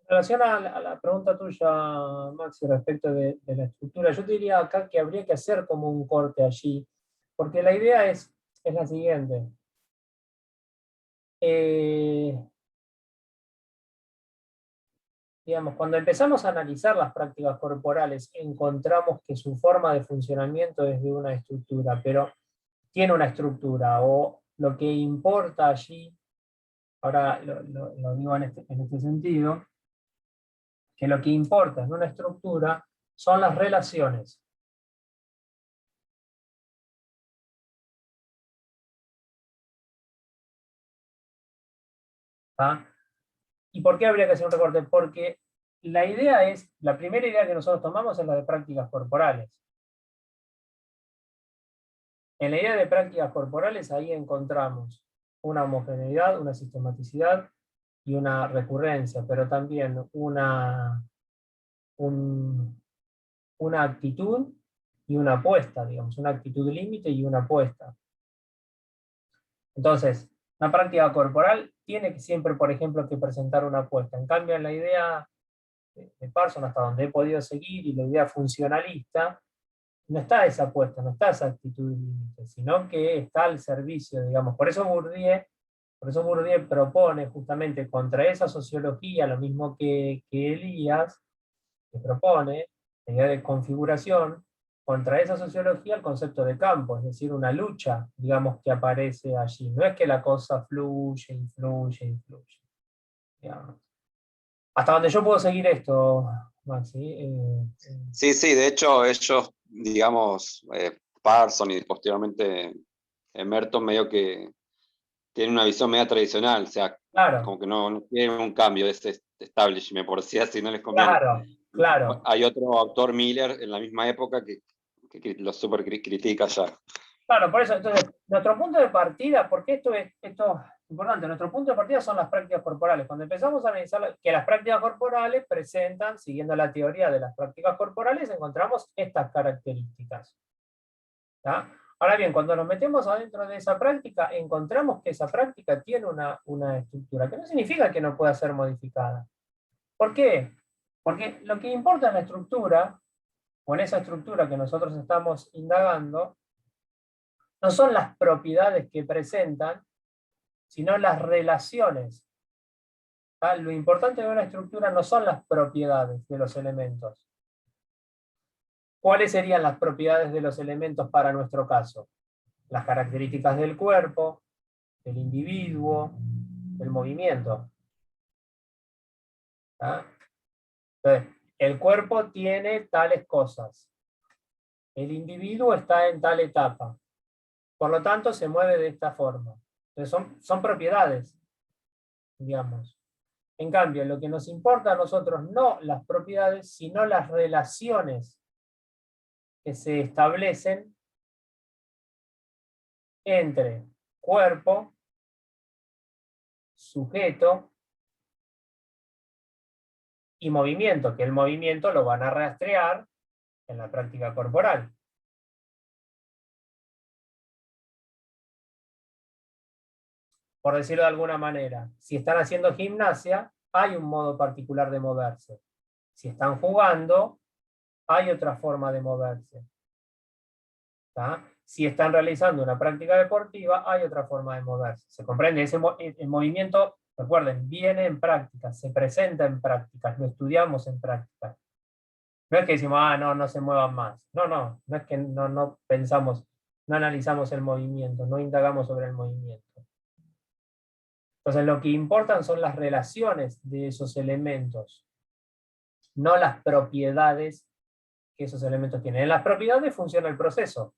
En relación a la pregunta tuya, Maxi, respecto de la estructura, yo te diría acá que habría que hacer como un corte allí, porque la idea es la siguiente. Eh, digamos, cuando empezamos a analizar las prácticas corporales, encontramos que su forma de funcionamiento es de una estructura, pero tiene una estructura, o lo que importa allí, ahora lo digo en este sentido, que lo que importa en una estructura son las relaciones. ¿Tá? ¿Y por qué habría que hacer un recorte? Porque la idea es, la primera idea que nosotros tomamos es la de prácticas corporales. En la idea de prácticas corporales ahí encontramos una homogeneidad, una sistematicidad y una recurrencia, pero también una actitud y una apuesta, digamos, una actitud límite y una apuesta. Entonces, una práctica corporal tiene que siempre, por ejemplo, que presentar una apuesta. En cambio, en la idea de Parson, hasta donde he podido seguir, y la idea funcionalista, no está esa apuesta, no está esa actitud límite, sino que está al servicio, digamos. Por eso Bourdieu propone justamente contra esa sociología, lo mismo que Elías, que propone, la idea de configuración, contra esa sociología el concepto de campo, es decir, una lucha, digamos, que aparece allí. No es que la cosa fluye, influye, influye, digamos. Hasta donde yo puedo seguir esto, Maxi. Sí, sí, de hecho ellos, digamos, Parson y posteriormente Merton medio que tienen una visión media tradicional, o sea, Claro, como que no quieren un cambio de ese establishment, por decir así, no les conviene. claro, claro. Hay otro autor, Miller, en la misma época que lo super critica ya. Claro, por eso, entonces, nuestro punto de partida, porque esto es importante, nuestro punto de partida son las prácticas corporales. Cuando empezamos a analizar que las prácticas corporales presentan, siguiendo la teoría de las prácticas corporales, encontramos estas características. ¿Tá? Ahora bien, cuando nos metemos adentro de esa práctica, encontramos que esa práctica tiene una estructura, que no significa que no pueda ser modificada. ¿Por qué? Porque lo que importa en la estructura, o en esa estructura que nosotros estamos indagando, no son las propiedades que presentan, sino las relaciones. ¿Tá? Lo importante de una estructura no son las propiedades de los elementos. ¿Cuáles serían las propiedades de los elementos para nuestro caso? Las características del cuerpo, del individuo, del movimiento. ¿Tá? Entonces, el cuerpo tiene tales cosas. El individuo está en tal etapa. Por lo tanto, se mueve de esta forma. Entonces, son propiedades, digamos. En cambio, lo que nos importa a nosotros no las propiedades, sino las relaciones que se establecen entre cuerpo, sujeto y movimiento, que el movimiento lo van a rastrear en la práctica corporal. Por decirlo de alguna manera, si están haciendo gimnasia, hay un modo particular de moverse. Si están jugando, hay otra forma de moverse. ¿Tá? Si están realizando una práctica deportiva, hay otra forma de moverse. ¿Se comprende? El movimiento, recuerden, viene en prácticas, se presenta en prácticas, lo estudiamos en prácticas. No es que decimos, no, no se muevan más. No, no, no es que no pensamos, no analizamos el movimiento, no indagamos sobre el movimiento. Entonces, lo que importan son las relaciones de esos elementos, no las propiedades que esos elementos tienen. En las propiedades funciona el proceso.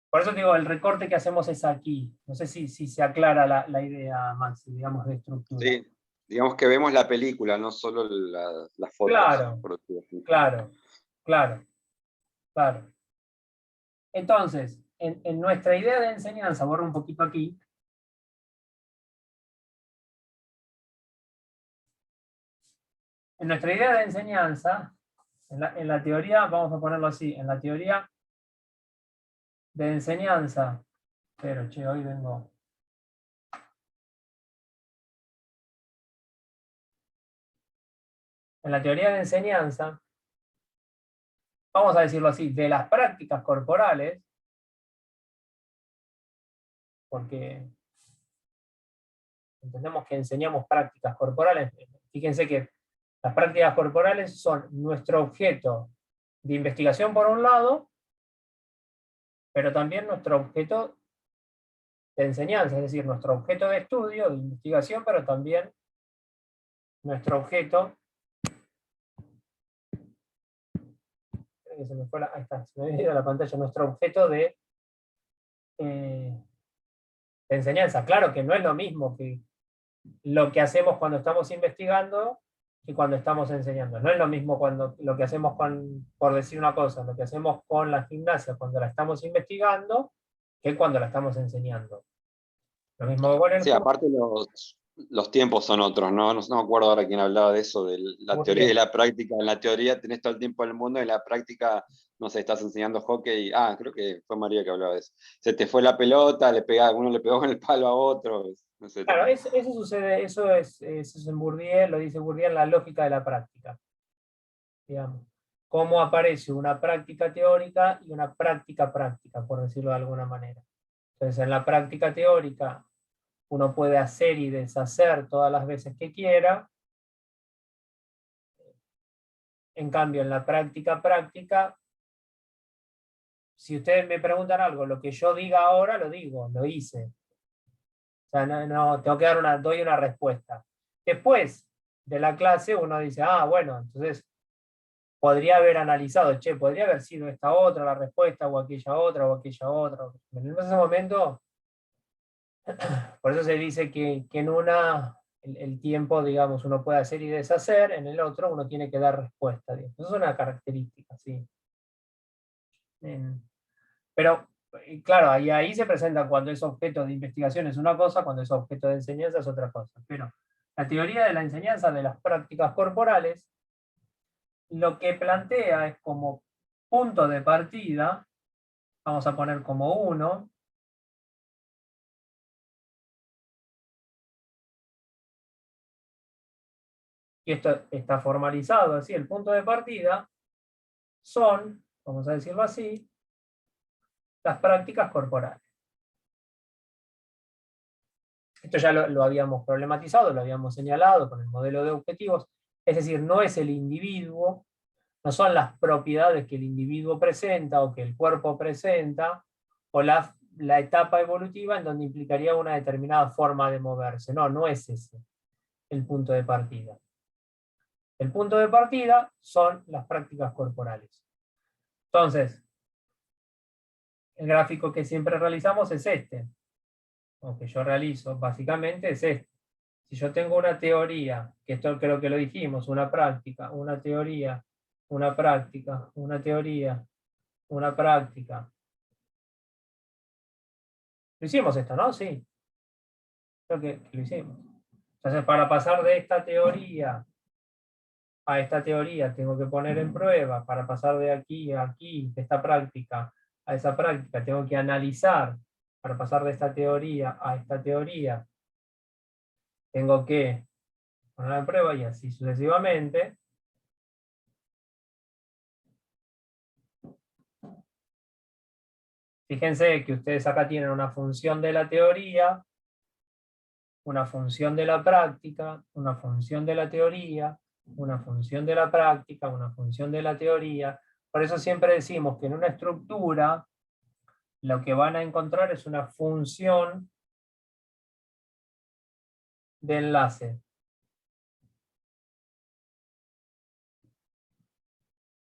Por eso digo, el recorte que hacemos es aquí. No sé si se aclara la idea, Maxi, digamos, de estructura. Sí, digamos que vemos la película, no solo las fotos. Claro, claro, claro, claro. Entonces, en nuestra idea de enseñanza, borro un poquito aquí. En nuestra idea de enseñanza, en la teoría, vamos a ponerlo así, en la teoría de enseñanza, pero che, hoy vengo en la teoría de enseñanza, vamos a decirlo así, de las prácticas corporales, porque entendemos que enseñamos prácticas corporales. Fíjense que las prácticas corporales son nuestro objeto de investigación por un lado, pero también nuestro objeto de enseñanza, es decir, nuestro objeto de estudio, de investigación, pero también nuestro objeto, que se me fue ahí está, se me había ido la pantalla, nuestro objeto de enseñanza. Claro que no es lo mismo que lo que hacemos cuando estamos investigando y cuando estamos enseñando. No es lo mismo cuando lo que hacemos con, por decir una cosa, lo que hacemos con la gimnasia cuando la estamos investigando que cuando la estamos enseñando. Lo mismo con el Sí, aparte los tiempos son otros, ¿no? No me acuerdo ahora quién hablaba de eso, de la teoría y la práctica. En la teoría tenés todo el tiempo del mundo, y en la práctica, no sé, estás enseñando hockey. Creo que fue María que hablaba de eso. Se te fue la pelota, uno le pegó con el palo a otro, etc. Claro, eso sucede, eso es en Bourdieu, lo dice Bourdieu, en la lógica de la práctica. Digamos, cómo aparece una práctica teórica y una práctica práctica, por decirlo de alguna manera. Entonces, en la práctica teórica, uno puede hacer y deshacer todas las veces que quiera. En cambio, en la práctica práctica, si ustedes me preguntan algo, lo que yo diga ahora, lo digo, lo hice. O sea, no tengo que doy una respuesta. Después de la clase, uno dice, bueno, entonces podría haber analizado, podría haber sido esta otra la respuesta, o aquella otra, o aquella otra. En ese momento, por eso se dice que en una, el tiempo, digamos, uno puede hacer y deshacer, en el otro uno tiene que dar respuesta. Digamos. Eso es una característica, sí. Pero, claro, ahí se presenta cuando es objeto de investigación es una cosa, cuando es objeto de enseñanza es otra cosa. Pero la teoría de la enseñanza de las prácticas corporales lo que plantea es como punto de partida, vamos a poner como 1, y esto está formalizado así, el punto de partida son, vamos a decirlo así, las prácticas corporales. Esto ya lo habíamos problematizado, lo habíamos señalado con el modelo de objetivos, es decir, no es el individuo, no son las propiedades que el individuo presenta o que el cuerpo presenta, o la etapa evolutiva en donde implicaría una determinada forma de moverse. No es ese el punto de partida. El punto de partida son las prácticas corporales. Entonces, el gráfico que siempre realizamos es este, o que yo realizo, básicamente es este. Si yo tengo una teoría, que esto creo que lo dijimos, una práctica, una teoría, una práctica, una teoría, una práctica. Lo hicimos esto, ¿no? Sí. Creo que lo hicimos. Entonces, para pasar de esta teoría a esta teoría, tengo que poner en prueba. Para pasar de aquí a aquí, de esta práctica a esa práctica, tengo que analizar. Para pasar de esta teoría a esta teoría, tengo que poner en prueba y así sucesivamente. Fíjense que ustedes acá tienen una función de la teoría, una función de la práctica, una función de la teoría, una función de la práctica, una función de la teoría. Por eso siempre decimos que en una estructura lo que van a encontrar es una función de enlace.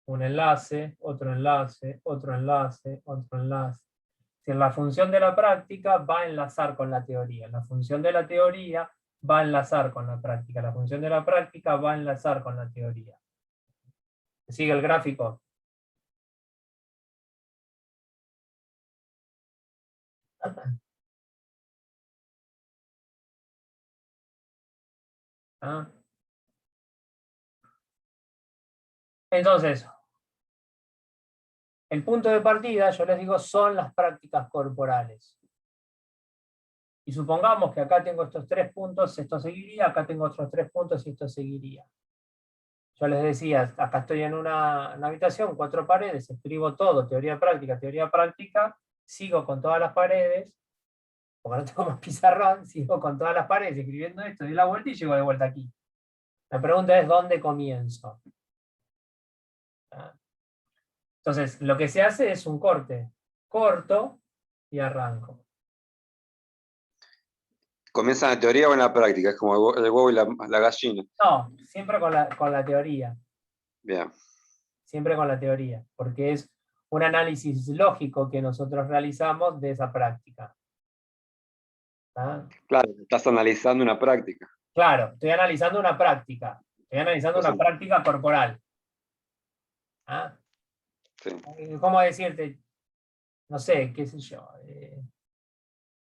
Un enlace, otro enlace, otro enlace, otro enlace. Si la función de la práctica va a enlazar con la teoría, la función de la teoría va a enlazar con la práctica, la función de la práctica va a enlazar con la teoría. ¿Sigue el gráfico? ¿Ah? Entonces, el punto de partida, yo les digo, son las prácticas corporales. Y supongamos que acá tengo estos 3 puntos, esto seguiría, acá tengo otros 3 puntos y esto seguiría. yo les decía, acá estoy en una habitación, 4 paredes, escribo todo, teoría práctica, sigo con todas las paredes, porque no tengo más pizarrón, sigo con todas las paredes escribiendo esto, doy la vuelta y llego de vuelta aquí. La pregunta es, ¿dónde comienzo? ¿Ah? Entonces, lo que se hace es un corte corto y arranco. ¿Comienza en la teoría o en la práctica? Es como el huevo y la gallina. No, siempre con la teoría. Bien. Siempre con la teoría, porque es un análisis lógico que nosotros realizamos de esa práctica. ¿Ah? Claro, estás analizando una práctica. Claro, estoy analizando una práctica. Estoy analizando una práctica corporal. ¿Ah? Sí. ¿Cómo decirte? No sé, qué sé yo.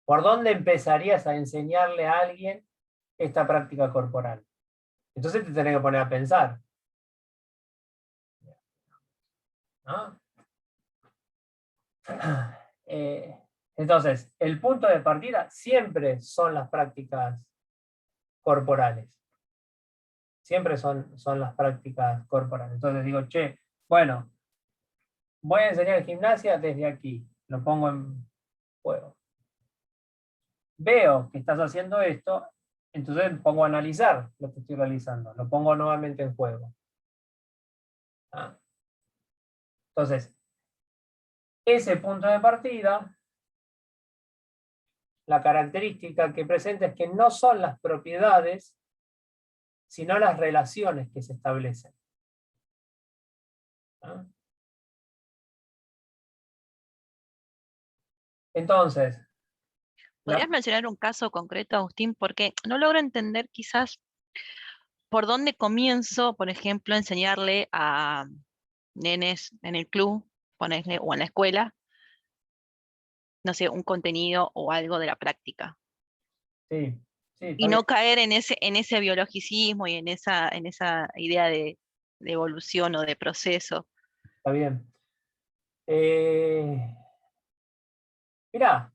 ¿Por dónde empezarías a enseñarle a alguien esta práctica corporal? Entonces te tenés que poner a pensar. ¿No? Entonces, el punto de partida siempre son las prácticas corporales. Siempre son las prácticas corporales. Entonces digo, che, bueno, voy a enseñar gimnasia desde aquí. Lo pongo en juego. Veo que estás haciendo esto, entonces pongo a analizar lo que estoy realizando. Lo pongo nuevamente en juego. ¿Ah? Entonces, ese punto de partida, la característica que presenta es que no son las propiedades, sino las relaciones que se establecen. ¿Ah? Entonces, ¿Podrías mencionar un caso concreto, Agustín? Porque no logro entender quizás por dónde comienzo, por ejemplo, a enseñarle a nenes en el club, ponerle, o en la escuela, no sé, un contenido o algo de la práctica. sí, Y no caer en ese biologicismo y en esa idea de evolución o de proceso. está bien. Mirá,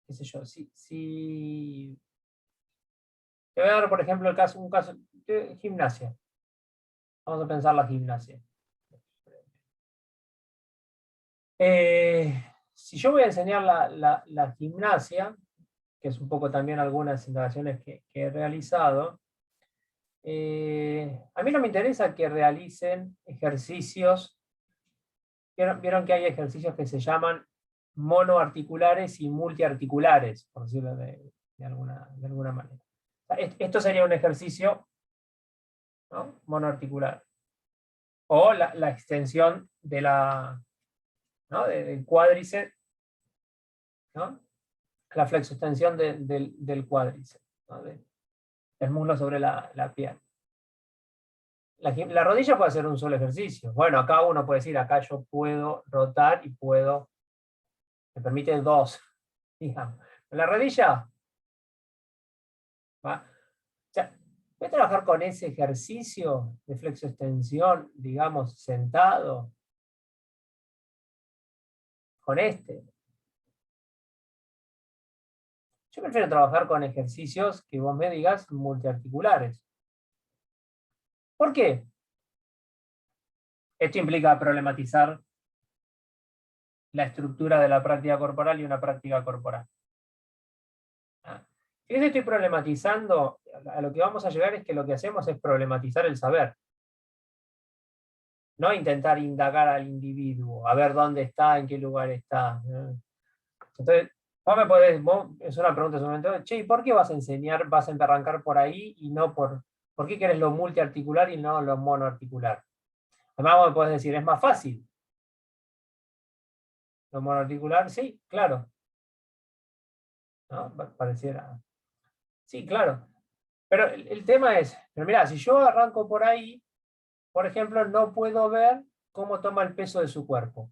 qué sé yo, si te voy a dar, por ejemplo, un caso de gimnasia. Vamos a pensar la gimnasia. Si yo voy a enseñar la gimnasia, que es un poco también algunas instalaciones que he realizado, a mí no me interesa que realicen ejercicios. Vieron que hay ejercicios que se llaman monoarticulares y multiarticulares, por decirlo de alguna manera. Esto sería un ejercicio, ¿no?, monoarticular. O la extensión de ¿no?, del cuádriceps, ¿no?, la flexoextensión del cuádriceps, ¿no?, del muslo sobre la pierna. La rodilla puede ser un solo ejercicio. Bueno, acá uno puede decir, acá yo puedo rotar y me permite 2, digamos. La rodilla, ¿va? O sea, voy a trabajar con ese ejercicio de flexoextensión, digamos, sentado, con este. Yo prefiero trabajar con ejercicios que vos me digas multiarticulares. ¿Por qué? Esto implica problematizar la estructura de la práctica corporal y una práctica corporal. Si yo estoy problematizando, a lo que vamos a llegar es que lo que hacemos es problematizar el saber. No intentar indagar al individuo, a ver dónde está, en qué lugar está. Entonces, es una pregunta en su momento, che, ¿y por qué vas a enseñar, vas a arrancar por ahí y no por qué querés lo multiarticular y no lo monoarticular? Además, vos me podés decir, es más fácil. Lo monoarticular, sí, claro. ¿No? Pareciera. Sí, claro. Pero el tema es, pero mirá, si yo arranco por ahí, por ejemplo, no puedo ver cómo toma el peso de su cuerpo.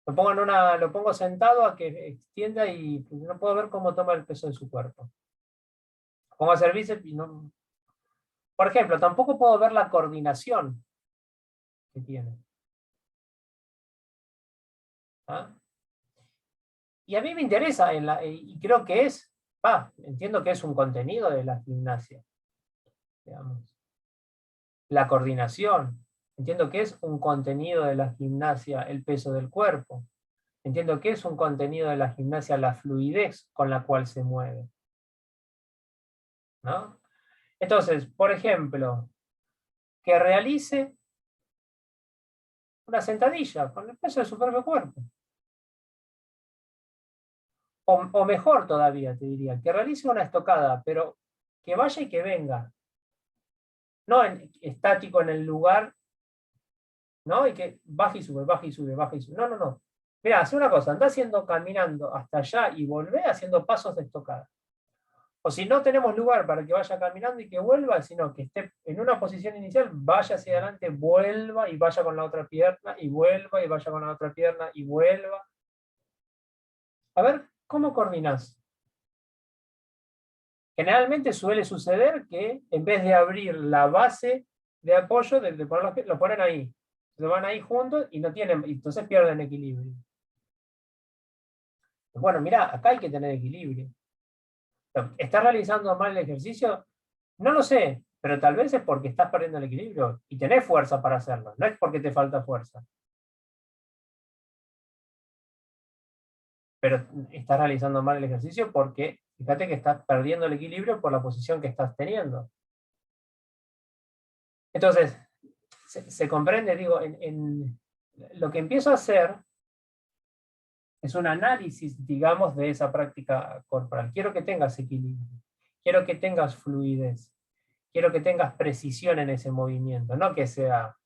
Lo pongo sentado a que extienda y no puedo ver cómo toma el peso de su cuerpo. Pongo a hacer bíceps y no. Por ejemplo, tampoco puedo ver la coordinación que tiene. ¿Ah? Y a mí me interesa, y creo que es entiendo que es un contenido de la gimnasia, digamos. La coordinación, entiendo que es un contenido de la gimnasia el peso del cuerpo. Entiendo que es un contenido de la gimnasia la fluidez con la cual se mueve, ¿no? Entonces, por ejemplo, que realice una sentadilla con el peso de su propio cuerpo. O mejor todavía, te diría, que realice una estocada, pero que vaya y que venga. No estático en el lugar, ¿no? Y que baje y sube, baje y sube, baje y sube. No, no, no. Mira, hace una cosa, anda caminando hasta allá y volvé haciendo pasos de estocada. O si no tenemos lugar para que vaya caminando y que vuelva, sino que esté en una posición inicial, vaya hacia adelante, vuelva y vaya con la otra pierna, y vuelva y vaya con la otra pierna, y vuelva. A ver, ¿cómo coordinás? Generalmente suele suceder que en vez de abrir la base de apoyo, lo ponen ahí. Se van ahí juntos y no tienen, entonces pierden equilibrio. Bueno, mira, acá hay que tener equilibrio. ¿Estás realizando mal el ejercicio? No lo sé, pero tal vez es porque estás perdiendo el equilibrio y tenés fuerza para hacerlo. No es porque te falta fuerza. Pero estás realizando mal el ejercicio porque fíjate que estás perdiendo el equilibrio por la posición que estás teniendo. Entonces, se comprende, digo, lo que empiezo a hacer es un análisis, digamos, de esa práctica corporal. Quiero que tengas equilibrio, quiero que tengas fluidez, quiero que tengas precisión en ese movimiento, no que sea...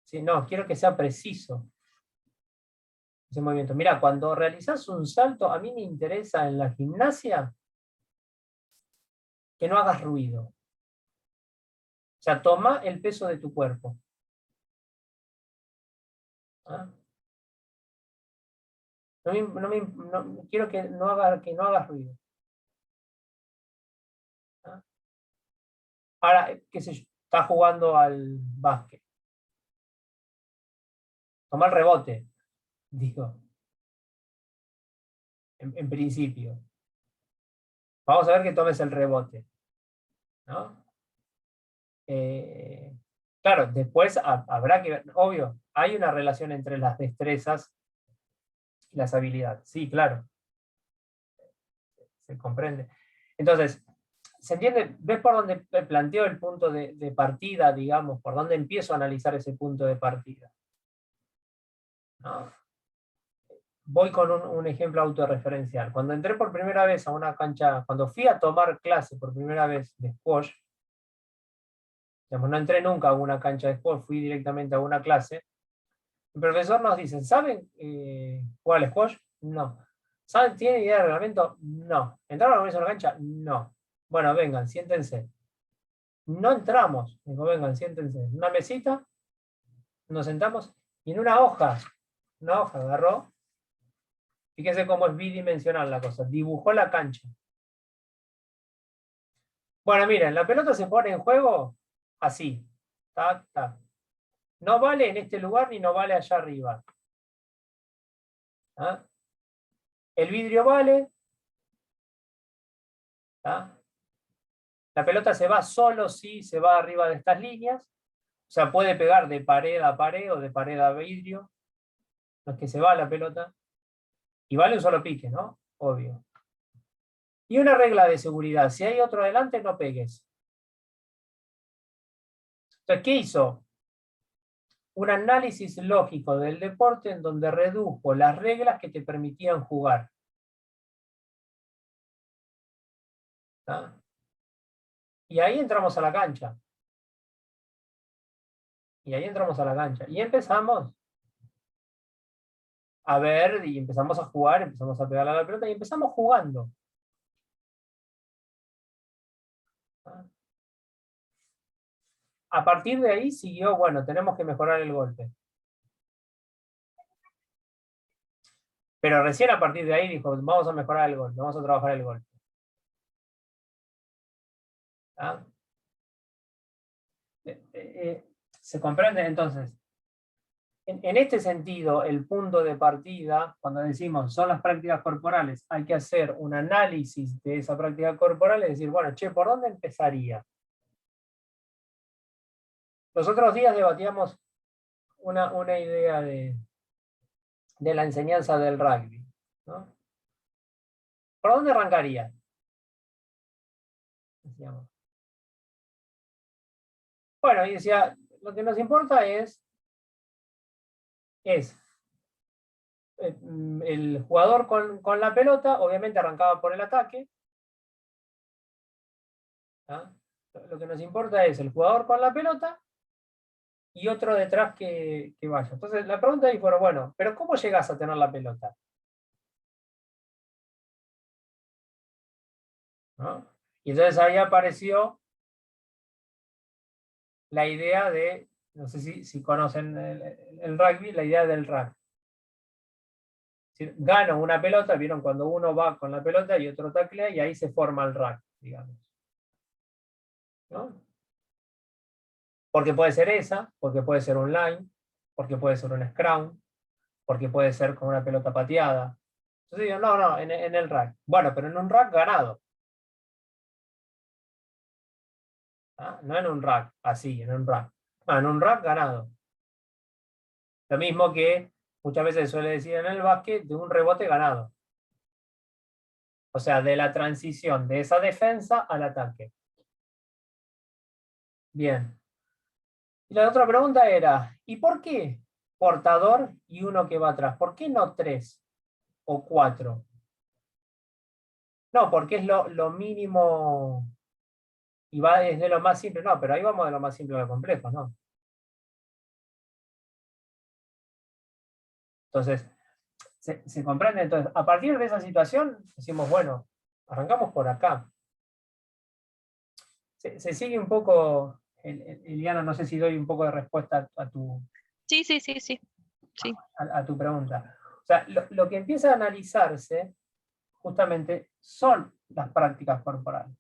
Sí, no, quiero que sea preciso ese movimiento. Mira, cuando realizas un salto, a mí me interesa en la gimnasia que no hagas ruido. O sea, toma el peso de tu cuerpo. ¿Ah? Quiero que no hagas ruido. ¿Ah? Ahora, qué sé yo, estás jugando al básquet. Toma el rebote, digo, en principio. Vamos a ver que tomes el rebote, ¿no? Claro, después habrá que ver, obvio, hay una relación entre las destrezas y las habilidades. Sí, claro, se comprende. Entonces, ¿se entiende? ¿Ves por dónde planteo el punto de partida, digamos? ¿Por dónde empiezo a analizar ese punto de partida? ¿No? Voy con un ejemplo autorreferencial. Cuando entré por primera vez a una cancha, cuando fui a tomar clase por primera vez de squash, digamos, no entré nunca a una cancha de squash, fui directamente a una clase. El profesor nos dice, ¿saben jugar al squash? No. ¿Saben, tienen idea del reglamento? No. ¿Entraron alguna vez a una cancha? No. Bueno, vengan, siéntense. No entramos. Digo, vengan, siéntense. En una mesita, nos sentamos y en una hoja agarró. Fíjense cómo es bidimensional la cosa. Dibujó la cancha. Bueno, miren, la pelota se pone en juego así. Tac, tac. No vale en este lugar ni no vale allá arriba. ¿Ah? El vidrio vale. ¿Ah? La pelota se va solo si se va arriba de estas líneas. O sea, puede pegar de pared a pared o de pared a vidrio. No es que se va la pelota. Y vale un solo pique, ¿no? Obvio. Y una regla de seguridad. Si hay otro adelante, no pegues. Entonces, ¿qué hizo? Un análisis lógico del deporte en donde redujo las reglas que te permitían jugar. ¿Ah? Y ahí entramos a la cancha. Y ahí entramos a la cancha. Y empezamos a ver, y empezamos a jugar, empezamos a pegarle a la pelota y empezamos jugando. ¿Ah? A partir de ahí siguió, bueno, tenemos que mejorar el golpe. Pero recién a partir de ahí dijo, vamos a mejorar el golpe, vamos a trabajar el golpe. ¿Ah? ¿Se comprende? Entonces, en este sentido, el punto de partida, cuando decimos son las prácticas corporales, hay que hacer un análisis de esa práctica corporal y decir, bueno, che, ¿por dónde empezaría? Los otros días debatíamos una idea de la enseñanza del rugby, ¿no? ¿Por dónde arrancaría? Decíamos. Bueno, y decía, lo que nos importa es el jugador con la pelota, obviamente arrancaba por el ataque. ¿Ah? Lo que nos importa es el jugador con la pelota y otro detrás que vaya. Entonces la pregunta ahí fue, bueno, pero ¿cómo llegas a tener la pelota? ¿No? Y entonces ahí apareció la idea de, no sé si conocen el rugby, la idea del rugby. Gano una pelota, vieron cuando uno va con la pelota y otro taclea y ahí se forma el rugby, digamos. ¿No? Porque puede ser esa, porque puede ser un line, porque puede ser un scrum, porque puede ser con una pelota pateada. Entonces digo, no, en el rack. Bueno, pero en un rack ganado. ¿Ah? No en un rack, así, en un rack. No, en un rack ganado. Lo mismo que muchas veces se suele decir en el básquet, de un rebote ganado. O sea, de la transición de esa defensa al ataque. Bien. Y la otra pregunta era, ¿y por qué portador y uno que va atrás? ¿Por qué no 3 o 4? No, porque es lo mínimo y va desde lo más simple. No, pero ahí vamos de lo más simple a lo complejo, ¿no? Entonces, ¿se comprende? Entonces, a partir de esa situación, decimos, bueno, arrancamos por acá. Se sigue un poco, Eliana, no sé si doy un poco de respuesta a tu, Sí. a tu pregunta. O sea, lo que empieza a analizarse justamente son las prácticas corporales.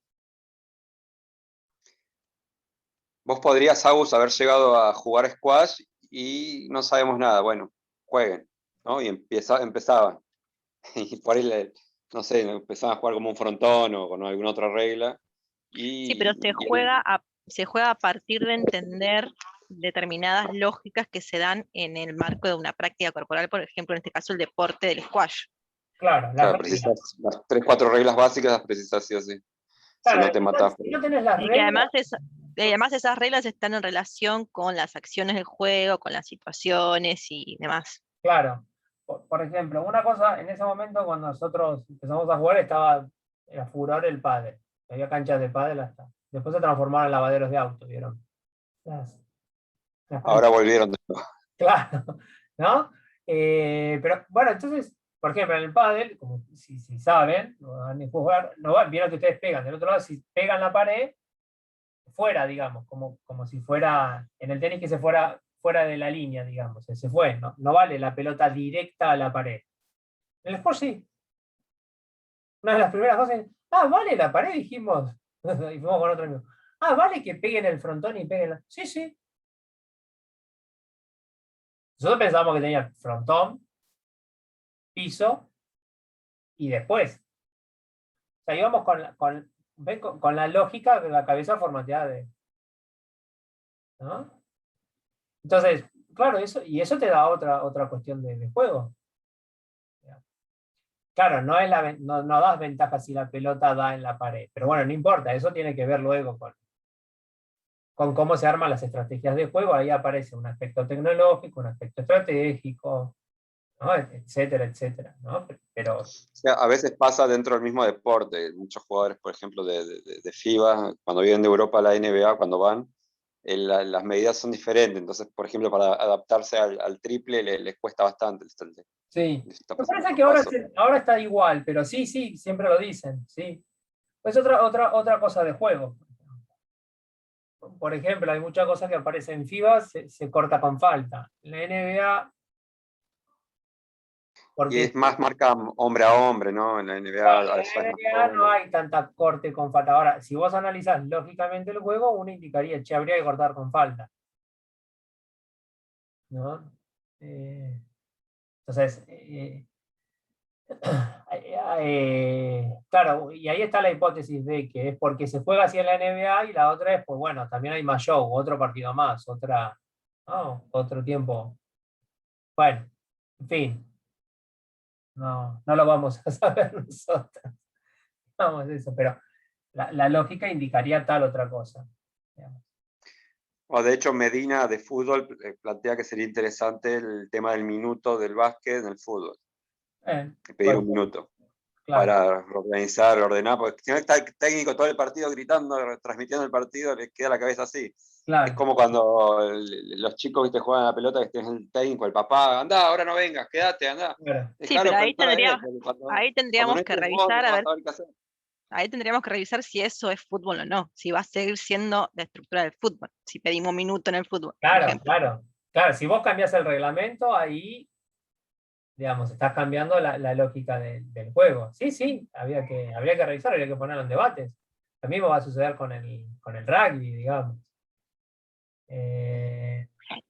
Vos podrías, Agus, haber llegado a jugar squash y no sabemos nada. Bueno, jueguen, ¿no? Y empezaban. Y por ahí, no sé, empezaban a jugar como un frontón o con alguna otra regla. Sí, pero Y se juega a partir de entender determinadas lógicas que se dan en el marco de una práctica corporal, por ejemplo, en este caso el deporte del squash. Claro, claro, precisas las 3, 4 reglas básicas las precisas sí o sí. Si claro, no te matás. si no tenés las Y que reglas, además esas reglas están en relación con las acciones del juego, con las situaciones y demás. claro. Por ejemplo, una cosa, en ese momento cuando nosotros empezamos a jugar era furor el pádel. Había canchas de pádel hasta. Después se transformaron en lavaderos de auto, ¿vieron? Las Ahora canchas. volvieron de nuevo. Claro, ¿no? Pero bueno, entonces, por ejemplo, en el pádel, como si saben, no van a jugar, vieron que ustedes pegan. Del otro lado, si pegan la pared, fuera, digamos, como si fuera, en el tenis que se fuera de la línea, digamos, se fue, no vale la pelota directa a la pared. En el sport sí. Una de las primeras cosas, vale la pared, dijimos, y fuimos con otro amigo. Vale que peguen el frontón y peguen la... Sí, sí. Nosotros pensábamos que tenía frontón, piso y después. O sea, íbamos con la lógica de la cabeza formateada de... ¿no? Entonces, claro, eso te da otra cuestión de juego. Claro, no das ventaja si la pelota da en la pared, pero bueno, no importa, eso tiene que ver luego con cómo se arman las estrategias de juego, ahí aparece un aspecto tecnológico, un aspecto estratégico, ¿no? Etcétera, etcétera, ¿no? Pero... O sea, a veces pasa dentro del mismo deporte. Muchos jugadores, por ejemplo, de FIBA, cuando vienen de Europa a la NBA, cuando van, las medidas son diferentes. Entonces, por ejemplo, para adaptarse al triple les cuesta bastante. Sí, me pasando parece por que paso. ahora está igual, pero sí, siempre lo dicen, sí. Es otra cosa de juego. Por ejemplo, hay muchas cosas que aparecen en FIBA, se corta con falta. En la NBA, Y porque es más marca hombre a hombre, ¿no? En la NBA en a la veces es más NBA no doble. hay tanta corte con falta. Ahora, si vos analizás lógicamente el juego, uno indicaría, che, habría que cortar con falta. ¿No? Entonces, claro, y ahí está la hipótesis de que es porque se juega así en la NBA y la otra es, pues bueno, también hay más show, otro partido más, otro tiempo. Bueno, en fin, no lo vamos a saber nosotros. Vamos, eso, pero la lógica indicaría tal otra cosa. Digamos. O de hecho, Medina de fútbol plantea que sería interesante el tema del minuto del básquet en el fútbol. Pedir un minuto. Claro. Para organizar, ordenar, porque si no está el técnico todo el partido gritando, transmitiendo el partido, le queda la cabeza así. Claro. Es como cuando los chicos que te juegan a la pelota, que estés el técnico, el papá, anda, ahora no vengas, quédate, anda. Claro. Sí, pero ahí tendríamos que revisar, ahí tendríamos que revisar si eso es fútbol o no, si va a seguir siendo la estructura del fútbol, si pedimos minuto en el fútbol. Claro, si vos cambias el reglamento, ahí, digamos, estás cambiando la lógica del juego. Sí, habría que revisar, habría que ponerlo en debates. Lo mismo va a suceder con el rugby, digamos.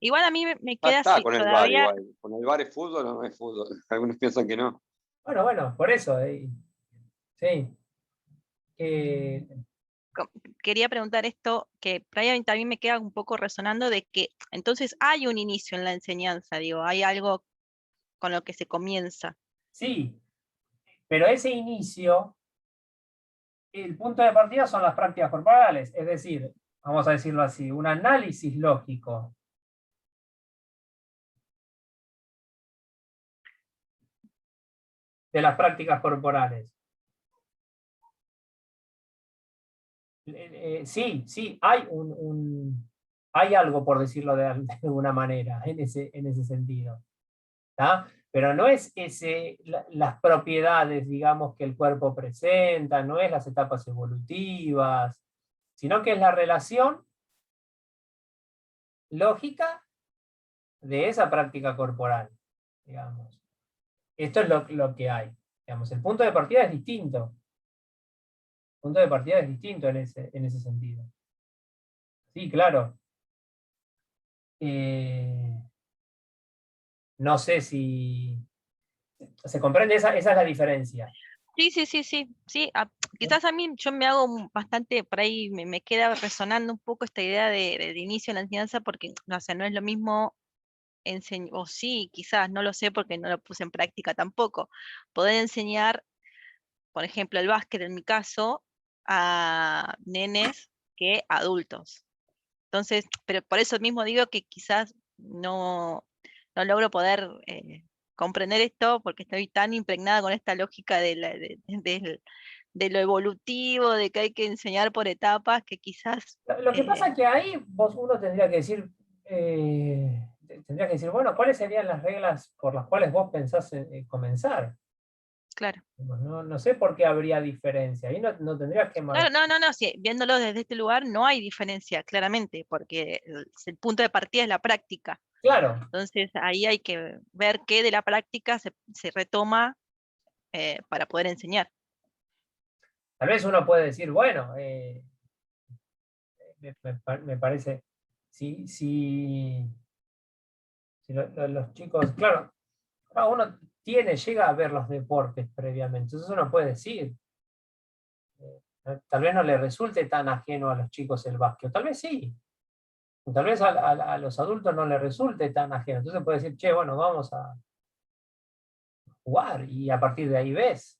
Igual a mí me queda así con el VAR igual. ¿Con el VAR es fútbol o no es fútbol? Algunos piensan que no. Bueno, por eso. Sí. Quería preguntar esto, que también me queda un poco resonando de que entonces hay un inicio en la enseñanza, digo, hay algo con lo que se comienza. Sí, pero ese inicio, el punto de partida son las prácticas corporales, es decir, vamos a decirlo así, un análisis lógico. De las prácticas corporales. Sí, hay hay algo, por decirlo de alguna manera, en ese sentido. ¿Tá? Pero no es las propiedades, digamos, que el cuerpo presenta, no es las etapas evolutivas, sino que es la relación lógica de esa práctica corporal, digamos. Esto es lo que hay. Digamos, el punto de partida es distinto. El punto de partida es distinto en ese sentido. Sí, claro. No sé si se comprende, esa es la diferencia. Sí. Quizás a mí yo me hago bastante, por ahí me queda resonando un poco esta idea de inicio en la enseñanza, porque no es lo mismo enseñar, o sí, quizás, no lo sé porque no lo puse en práctica tampoco, poder enseñar, por ejemplo, el básquet en mi caso, a nenes que adultos. Entonces, pero por eso mismo digo que quizás no logro poder comprender esto porque estoy tan impregnada con esta lógica de lo evolutivo, de que hay que enseñar por etapas, que quizás... Lo que pasa es que ahí uno tendría que decir, bueno, ¿cuáles serían las reglas por las cuales vos pensás comenzar? Claro. No sé por qué habría diferencia. Ahí no tendrías que marcar. Claro, no, sí, viéndolo desde este lugar no hay diferencia, claramente, porque el punto de partida es la práctica. Claro. Entonces ahí hay que ver qué de la práctica se retoma para poder enseñar. Tal vez uno puede decir, bueno, me parece, si los chicos, claro, uno llega a ver los deportes previamente, entonces uno puede decir, tal vez no le resulte tan ajeno a los chicos el básquet, tal vez sí, tal vez a los adultos no les resulte tan ajeno, entonces puede decir, che, bueno, vamos a jugar, y a partir de ahí ves.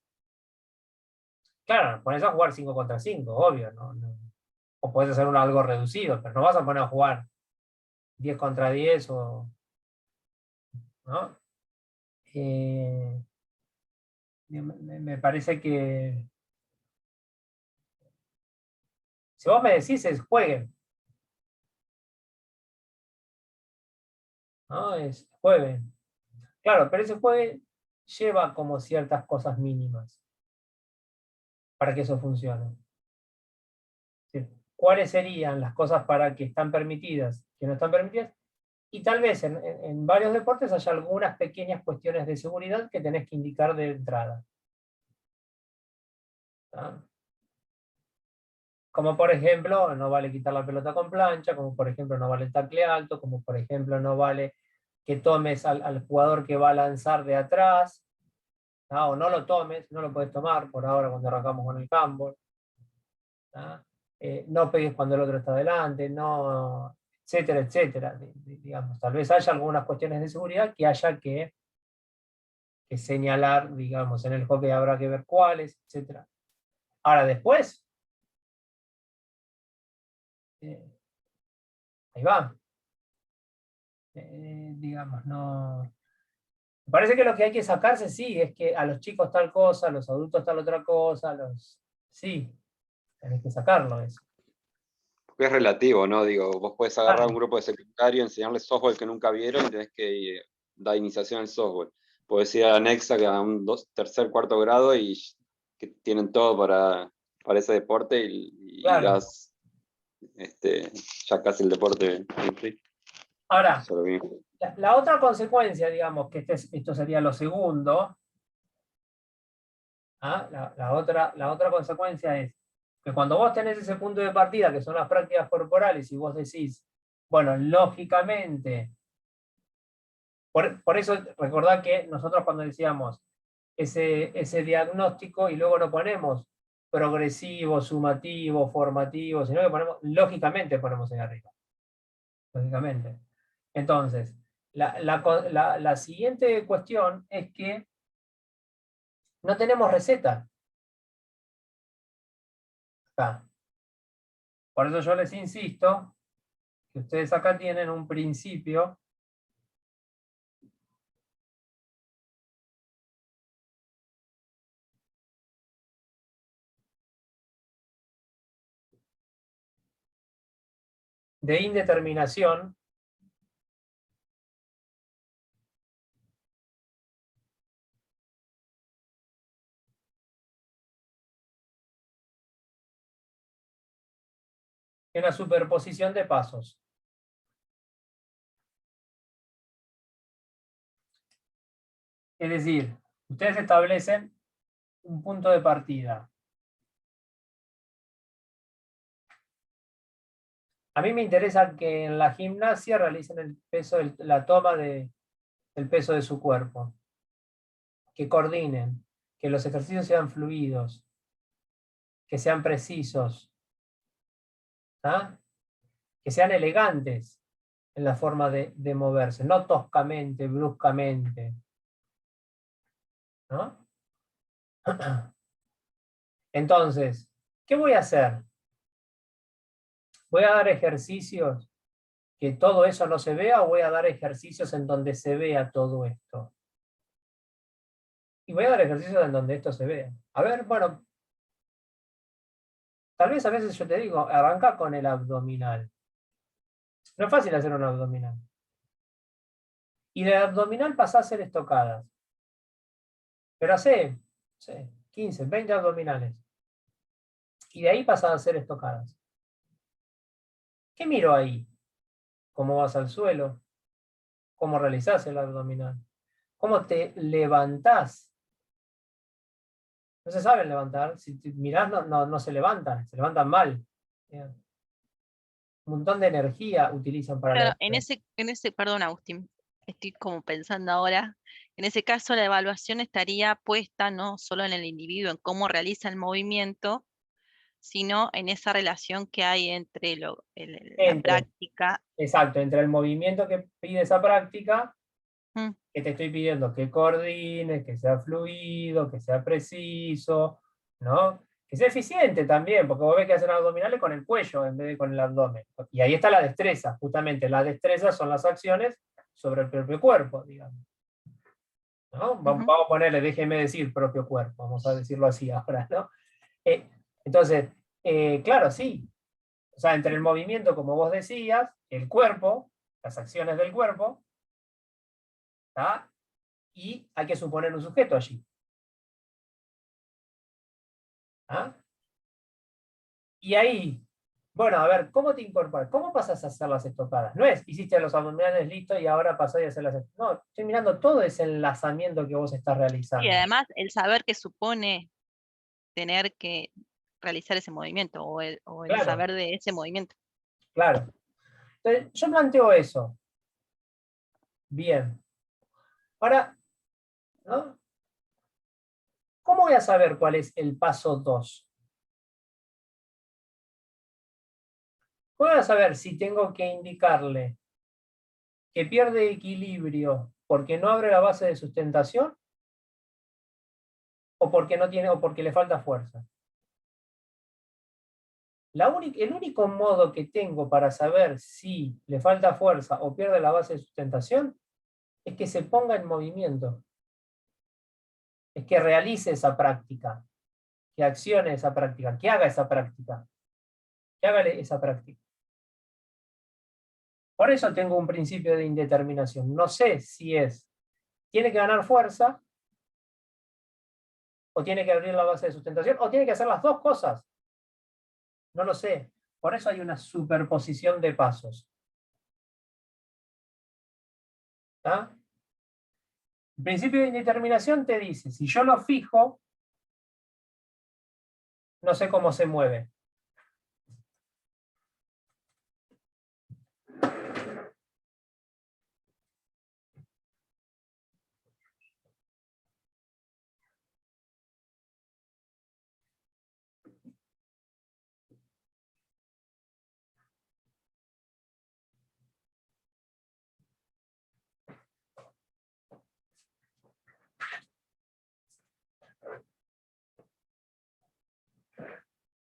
Claro, pones a jugar 5 contra 5, obvio, o puedes hacer algo reducido, pero no vas a poner a jugar 10 contra 10 ¿no? Me parece que si vos me decís es jueguen, ¿no? Es jueguen. Claro, pero ese juegue lleva como ciertas cosas mínimas para que eso funcione. ¿Cuáles serían las cosas para que están permitidas, que no están permitidas? Y tal vez en varios deportes haya algunas pequeñas cuestiones de seguridad que tenés que indicar de entrada. ¿Ah? Como por ejemplo, no vale quitar la pelota con plancha, como por ejemplo no vale el tacle alto, como por ejemplo no vale que tomes al jugador que va a lanzar de atrás, ¿tá? O no lo tomes, no lo puedes tomar por ahora cuando arrancamos con el campo. No pegues cuando el otro está adelante, no, etcétera, etcétera. Digamos, tal vez haya algunas cuestiones de seguridad que haya que señalar, digamos, en el hockey habrá que ver cuáles, etcétera. Ahora después, ahí va. Digamos, no. Me parece que lo que hay que sacarse, sí, es que a los chicos tal cosa, a los adultos tal otra cosa, sí, tenés que sacarlo eso. Porque es relativo, ¿no? Digo, vos podés agarrar un grupo de secundarios, enseñarles software que nunca vieron y tenés que dar iniciación al software. Podés ir a la Nexa, que a un tercer, cuarto grado y que tienen todo para ese deporte y Claro. das ya casi el deporte. Ahora, la otra consecuencia, digamos, que esto sería lo segundo, la otra consecuencia es que cuando vos tenés ese punto de partida, que son las prácticas corporales, y vos decís, bueno, lógicamente, por eso recordad que nosotros cuando decíamos ese diagnóstico y luego lo ponemos progresivo, sumativo, formativo, sino que lógicamente ponemos ahí arriba. Lógicamente. Entonces, la siguiente cuestión es que no tenemos receta. Acá. Por eso yo les insisto que ustedes acá tienen un principio de indeterminación en la superposición de pasos. Es decir, ustedes establecen un punto de partida. A mí me interesa que en la gimnasia realicen el peso, la toma del peso de su cuerpo. Que coordinen, que los ejercicios sean fluidos, que sean precisos, que sean elegantes en la forma de moverse, no toscamente, bruscamente. ¿No? Entonces, ¿qué voy a hacer? ¿Voy a dar ejercicios que todo eso no se vea o voy a dar ejercicios en donde se vea todo esto? Y voy a dar ejercicios en donde esto se vea. A ver, bueno, tal vez a veces yo te digo, arranca con el abdominal. No es fácil hacer un abdominal. Y del abdominal pasa a hacer estocadas. Pero hace 15, 20 abdominales. Y de ahí pasa a hacer estocadas. ¿Qué miro ahí? ¿Cómo vas al suelo? ¿Cómo realizás el abdominal? ¿Cómo te levantás? No se saben levantar. Si mirás, no se levantan mal. Un montón de energía utilizan para Claro, levantar. perdón, Agustín, estoy como pensando ahora, en ese caso la evaluación estaría puesta no solo en el individuo, en cómo realiza el movimiento, sino en esa relación que hay entre la práctica. Exacto, entre el movimiento que pide esa práctica, Mm. que te estoy pidiendo que coordines, que sea fluido, que sea preciso, ¿no? Que sea eficiente también, porque vos ves que hacen abdominales con el cuello en vez de con el abdomen. Y ahí está la destreza, justamente. Las destrezas son las acciones sobre el propio cuerpo, digamos. ¿No? Vamos a ponerle, déjeme decir propio cuerpo, vamos a decirlo así ahora, ¿no? Entonces, claro, sí. O sea, entre el movimiento, como vos decías, el cuerpo, las acciones del cuerpo, ¿tá? Y hay que suponer un sujeto allí. ¿Ah? Y ahí, bueno, a ver, ¿cómo te incorporas? ¿Cómo pasas a hacer las estocadas? No es, hiciste los abdominales listos y ahora pasás a hacer las estocadas. No, estoy mirando todo ese enlazamiento que vos estás realizando. Y además el saber que supone tener que realizar ese movimiento o el Claro. saber de ese movimiento. Claro. Entonces, yo planteo eso. Bien. Ahora, ¿no? ¿Cómo voy a saber cuál es el paso 2? ¿Cómo voy a saber si tengo que indicarle que pierde equilibrio porque no abre la base de sustentación? ¿O porque no tiene, o porque le falta fuerza? El único modo que tengo para saber si le falta fuerza o pierde la base de sustentación es que se ponga en movimiento. Es que realice esa práctica, que accione esa práctica, que haga esa práctica, que haga esa práctica. Por eso tengo un principio de indeterminación. No sé si tiene que ganar fuerza, o tiene que abrir la base de sustentación, o tiene que hacer las dos cosas. No lo sé. Por eso hay una superposición de pasos. ¿Está? El principio de indeterminación te dice, si yo lo fijo, no sé cómo se mueve.